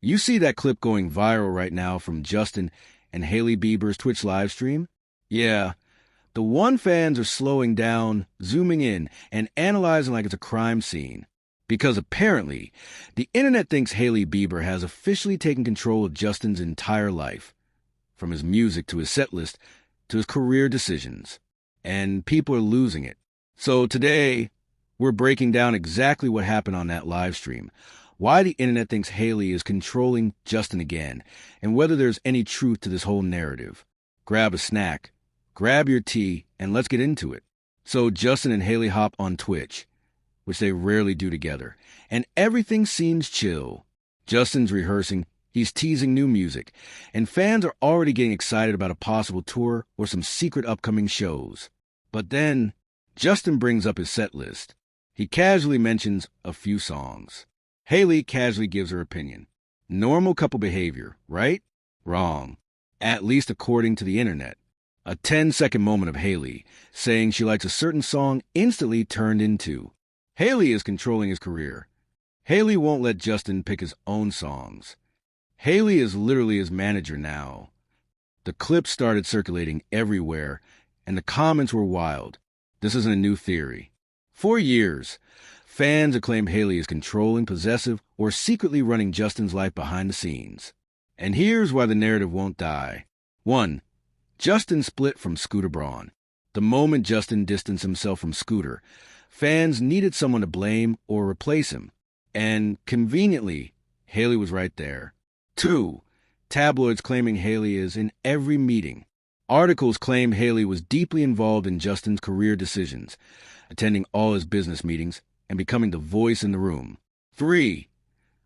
You see that clip going viral right now from Justin and Hailey Bieber's Twitch livestream? Yeah, the one fans are slowing down, zooming in, and analyzing like it's a crime scene. Because apparently, the internet thinks Hailey Bieber has officially taken control of Justin's entire life, from his music to his setlist to his career decisions. And people are losing it. So today, we're breaking down exactly what happened on that live stream, why the internet thinks Hailey is controlling Justin again, and whether there's any truth to this whole narrative. Grab a snack, grab your tea, and let's get into it. So Justin and Hailey hop on Twitch, which they rarely do together, and everything seems chill. Justin's rehearsing, he's teasing new music, and fans are already getting excited about a possible tour or some secret upcoming shows. But then, Justin brings up his set list. He casually mentions a few songs. Hailey casually gives her opinion. Normal couple behavior, right? Wrong. At least according to the internet. A 10-second moment of Hailey saying she likes a certain song instantly turned into, Hailey is controlling his career. Hailey won't let Justin pick his own songs. Hailey is literally his manager now. The clip started circulating everywhere, and the comments were wild. This isn't a new theory. For years, fans acclaim Hailey is controlling, possessive, or secretly running Justin's life behind the scenes. And here's why the narrative won't die. 1. Justin split from Scooter Braun. The moment Justin distanced himself from Scooter, fans needed someone to blame or replace him. And conveniently, Hailey was right there. 2. Tabloids claiming Hailey is in every meeting. Articles claim Hailey was deeply involved in Justin's career decisions, attending all his business meetings and becoming the voice in the room. 3.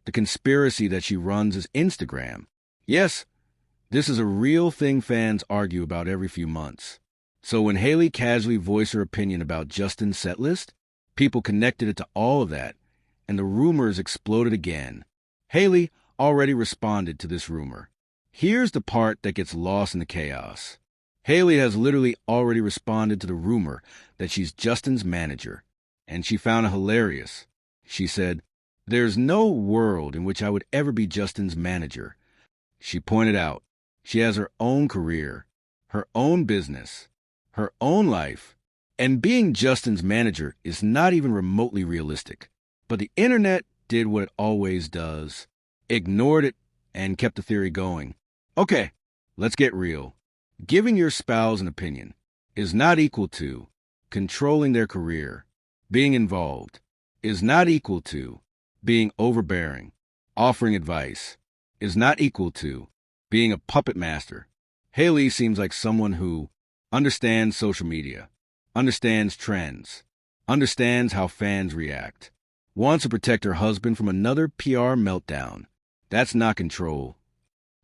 The conspiracy that she runs his Instagram. Yes, this is a real thing fans argue about every few months. So when Hailey casually voiced her opinion about Justin's setlist, people connected it to all of that, and the rumors exploded again. Hailey already responded to this rumor. Here's the part that gets lost in the chaos. Hailey has literally already responded to the rumor that she's Justin's manager, and she found it hilarious. She said, "There's no world in which I would ever be Justin's manager." She pointed out, she has her own career, her own business, her own life, and being Justin's manager is not even remotely realistic. But the internet did what it always does, ignored it, and kept the theory going. Okay, let's get real. Giving your spouse an opinion is not equal to controlling their career. Being involved is not equal to being overbearing. Offering advice is not equal to being a puppet master. Hailey seems like someone who understands social media, understands trends, understands how fans react, wants to protect her husband from another PR meltdown. That's not control.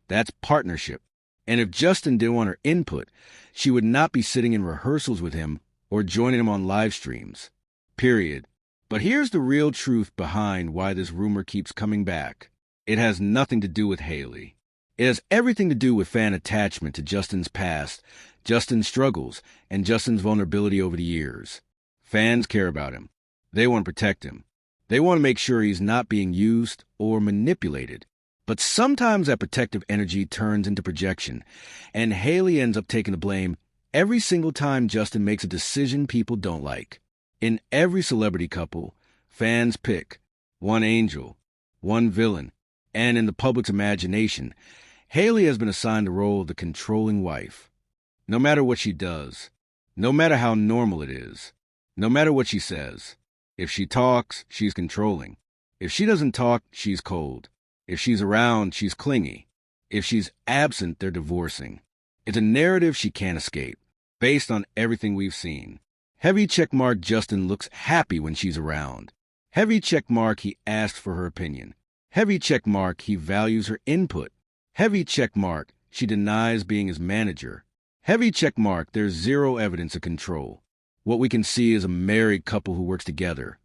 That's partnership. And if Justin didn't want her input, she would not be sitting in rehearsals with him or joining him on live streams. Period. But here's the real truth behind why this rumor keeps coming back. It has nothing to do with Hailey. It has everything to do with fan attachment to Justin's past, Justin's struggles, and Justin's vulnerability over the years. Fans care about him. They want to protect him. They want to make sure he's not being used or manipulated. But sometimes that protective energy turns into projection, and Hailey ends up taking the blame every single time Justin makes a decision people don't like. In every celebrity couple, fans pick one angel, one villain, and in the public's imagination, Hailey has been assigned the role of the controlling wife. No matter what she does, no matter how normal it is, no matter what she says, if she talks, she's controlling. If she doesn't talk, she's cold. If she's around, she's clingy. If she's absent, they're divorcing. It's a narrative she can't escape, based on everything we've seen. Heavy checkmark Justin looks happy when she's around. Heavy checkmark he asked for her opinion. Heavy checkmark he values her input. Heavy checkmark she denies being his manager. Heavy checkmark there's zero evidence of control. What we can see is a married couple who works together,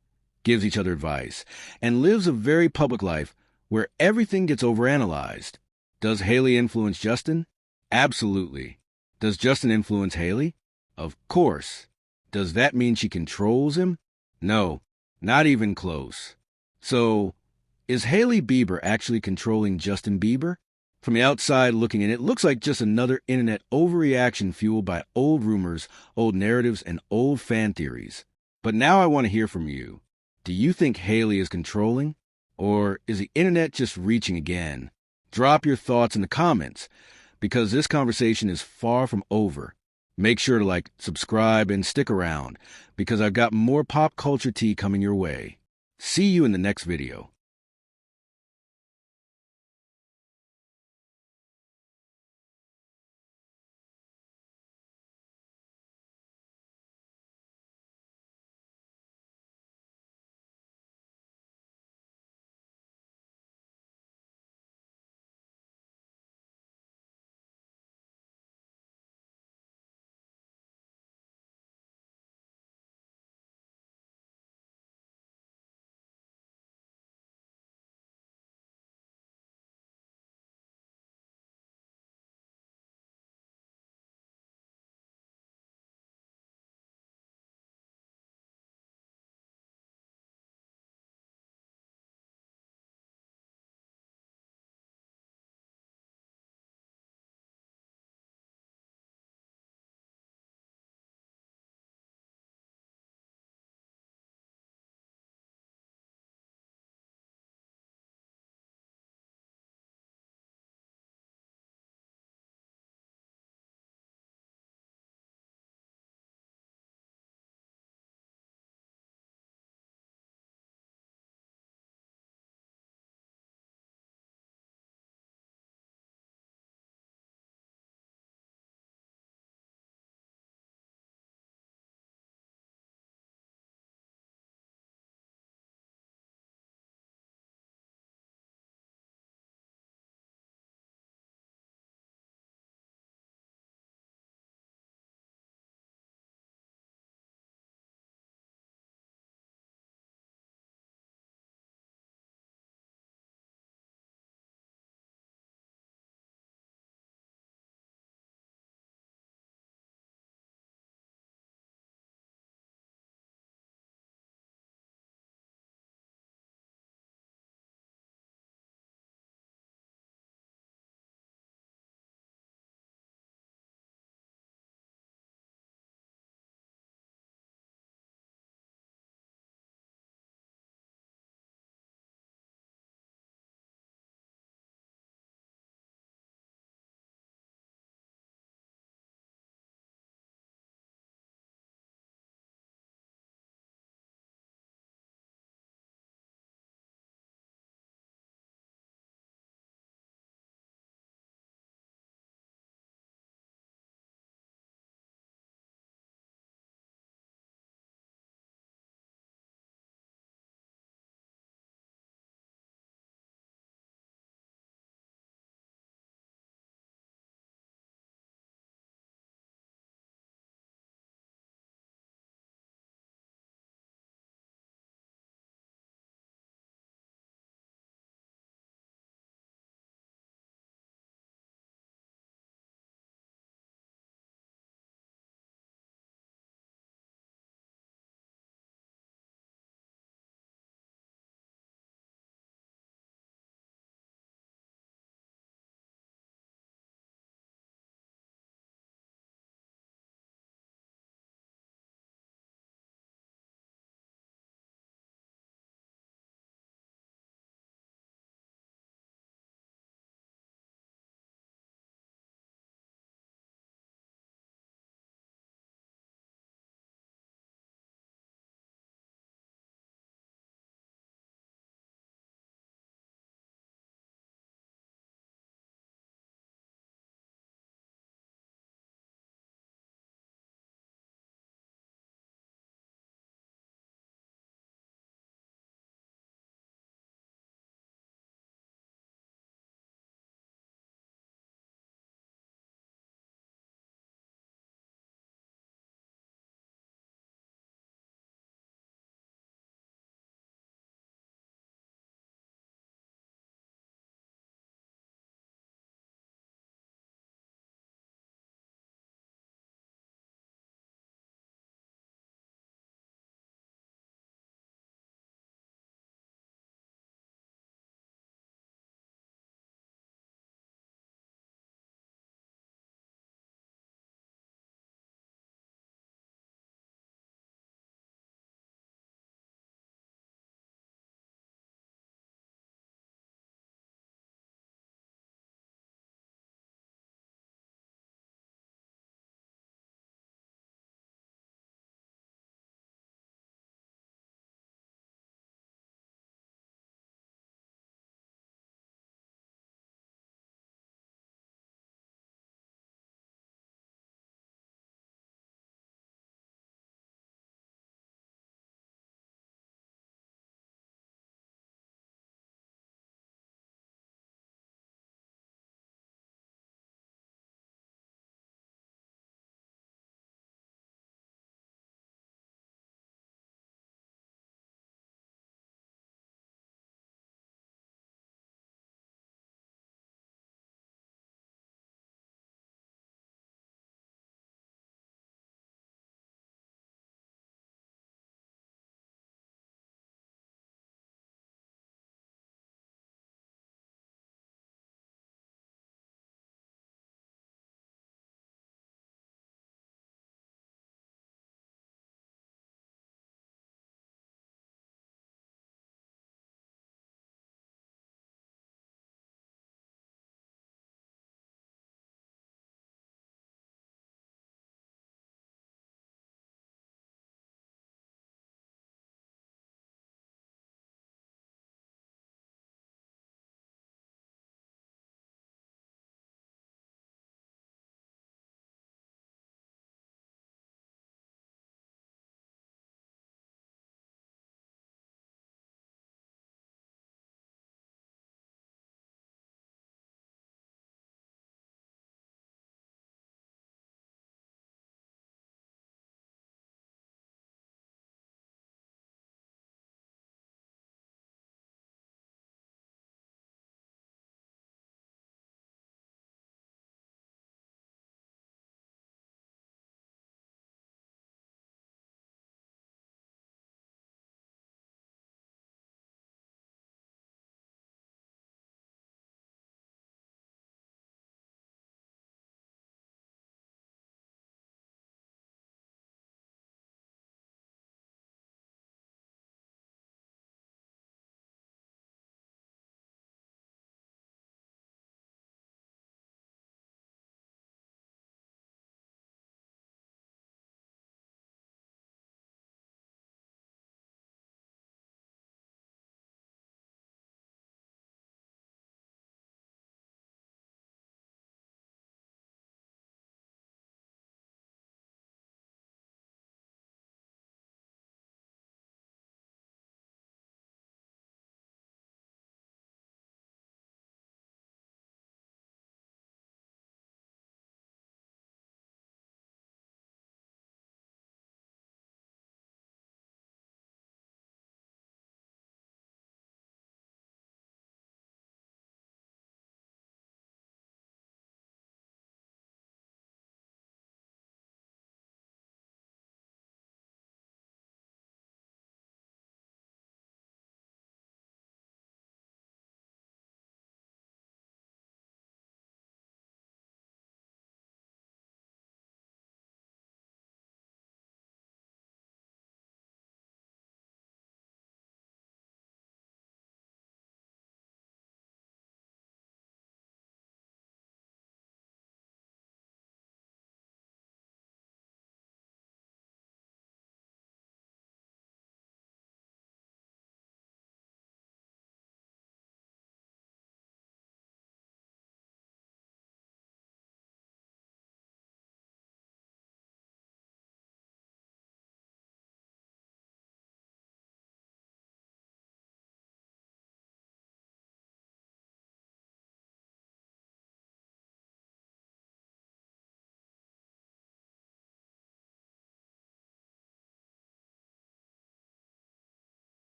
gives each other advice, and lives a very public life where everything gets overanalyzed. Does Hailey influence Justin? Absolutely. Does Justin influence Hailey? Of course. Does that mean she controls him? No, not even close. So, Is Hailey Bieber actually controlling Justin Bieber? From the outside looking in, it looks like just another internet overreaction fueled by old rumors, old narratives, and old fan theories. But now I want to hear from you. Do you think Hailey is controlling? Or is the internet just reaching again? Drop your thoughts in the comments, because this conversation is far from over. Make sure to subscribe, and stick around, because I've got more pop culture tea coming your way. See you in the next video.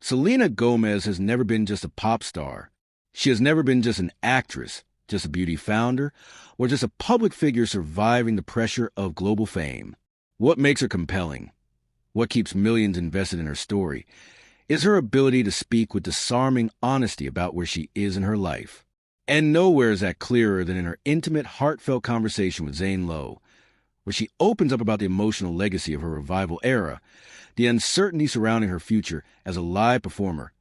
Selena Gomez has never been just a pop star. She has never been just an actress, just a beauty founder, or just a public figure surviving the pressure of global fame. What makes her compelling, what keeps millions invested in her story, is her ability to speak with disarming honesty about where she is in her life. And nowhere is that clearer than in her intimate, heartfelt conversation with Zane Lowe, where she opens up about the emotional legacy of her revival era, the uncertainty surrounding her future as a live performer,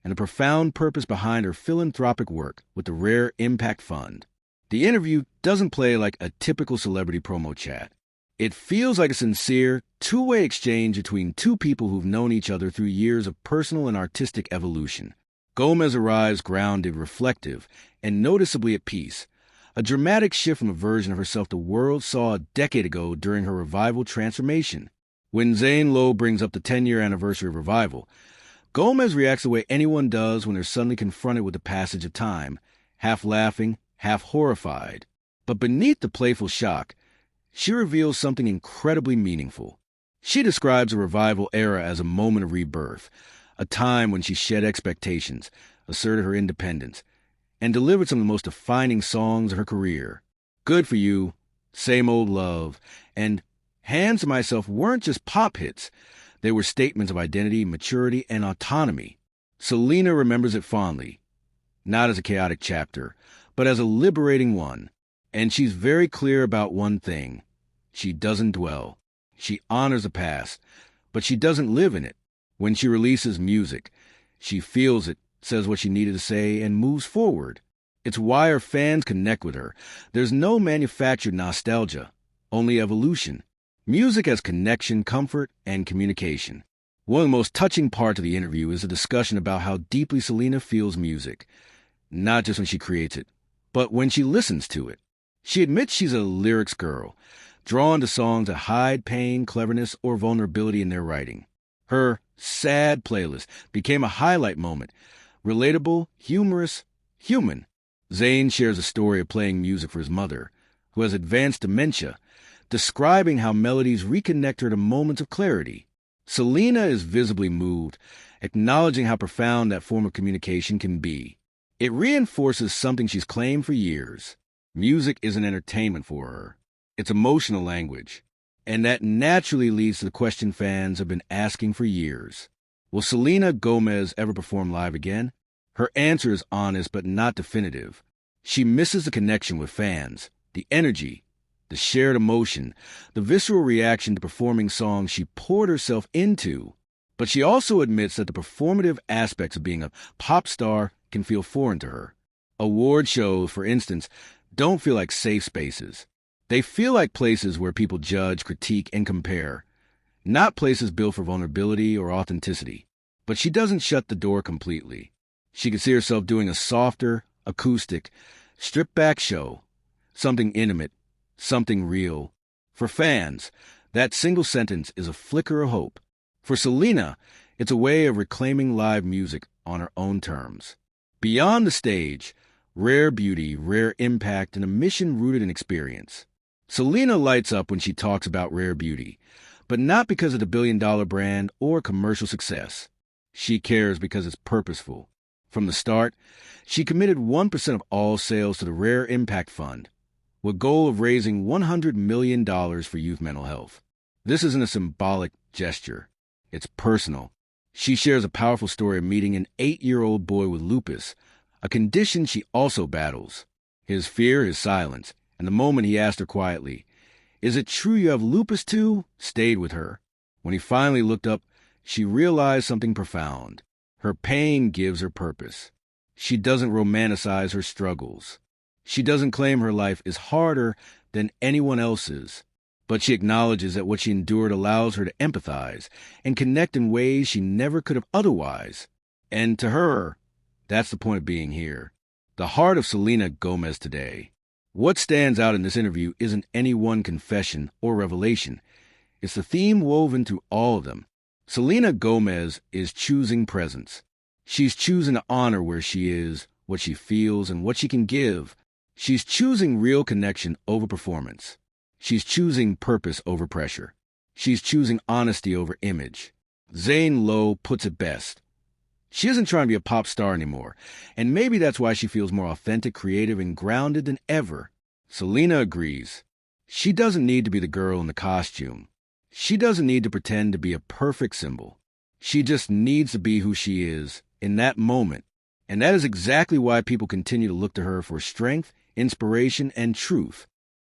and the profound purpose behind her philanthropic work with the Rare Impact Fund. The interview doesn't play like a typical celebrity promo chat. It feels like a sincere, two-way exchange between two people who've known each other through years of personal and artistic evolution. Gomez arrives grounded, reflective, and noticeably at peace, a dramatic shift from a version of herself the world saw a decade ago during her revival transformation. When Zane Lowe brings up the 10-year anniversary of revival, Gomez reacts the way anyone does when they're suddenly confronted with the passage of time, half laughing, half horrified. But beneath the playful shock, she reveals something incredibly meaningful. She describes the revival era as a moment of rebirth, a time when she shed expectations, asserted her independence, and delivered some of the most defining songs of her career. Good For You, Same Old Love, and Hands to Myself weren't just pop hits. They were statements of identity, maturity, and autonomy. Selena remembers it fondly, not as a chaotic chapter, but as a liberating one. And she's very clear about one thing. She doesn't dwell. She honors the past, but she doesn't live in it. When she releases music, she feels it, says what she needed to say, and moves forward. It's why her fans connect with her. There's no manufactured nostalgia, only evolution. Music as connection, comfort, and communication. One of the most touching parts of the interview is a discussion about how deeply Selena feels music, not just when she creates it, but when she listens to it. She admits she's a lyrics girl, drawn to songs that hide pain, cleverness, or vulnerability in their writing. Her sad playlist became a highlight moment, relatable, humorous, human. Zane shares a story of playing music for his mother, who has advanced dementia, describing how melodies reconnect her to moments of clarity. Selena is visibly moved, acknowledging how profound that form of communication can be. It reinforces something she's claimed for years. Music isn't entertainment for her. It's emotional language. And that naturally leads to the question fans have been asking for years. Will Selena Gomez ever perform live again? Her answer is honest but not definitive. She misses the connection with fans, the energy, the shared emotion, the visceral reaction to performing songs she poured herself into. But she also admits that the performative aspects of being a pop star can feel foreign to her. Award shows, for instance, don't feel like safe spaces. They feel like places where people judge, critique, and compare, not places built for vulnerability or authenticity. But she doesn't shut the door completely. She could see herself doing a softer, acoustic, stripped-back show, something intimate, something real. For fans, that single sentence is a flicker of hope. For Selena, it's a way of reclaiming live music on her own terms. Beyond the stage, rare beauty, rare impact, and a mission rooted in experience. Selena lights up when she talks about rare beauty, but not because of the billion-dollar brand or commercial success. She cares because it's purposeful. From the start, she committed 1% of all sales to the Rare Impact Fund, with a goal of raising $100 million for youth mental health. This isn't a symbolic gesture. It's personal. She shares a powerful story of meeting an 8-year-old boy with lupus, a condition she also battles. His fear, his silence, and the moment he asked her quietly, "Is it true you have lupus too?" stayed with her. When he finally looked up, she realized something profound. Her pain gives her purpose. She doesn't romanticize her struggles. She doesn't claim her life is harder than anyone else's, but she acknowledges that what she endured allows her to empathize and connect in ways she never could have otherwise. And to her, that's the point of being here. The heart of Selena Gomez today. What stands out in this interview isn't any one confession or revelation. It's the theme woven through all of them. Selena Gomez is choosing presence. She's choosing to honor where she is, what she feels, and what she can give. She's choosing real connection over performance. She's choosing purpose over pressure. She's choosing honesty over image. Zane Lowe puts it best. She isn't trying to be a pop star anymore, and maybe that's why she feels more authentic, creative, and grounded than ever. Selena agrees. She doesn't need to be the girl in the costume. She doesn't need to pretend to be a perfect symbol. She just needs to be who she is in that moment. And that is exactly why people continue to look to her for strength, inspiration, and truth.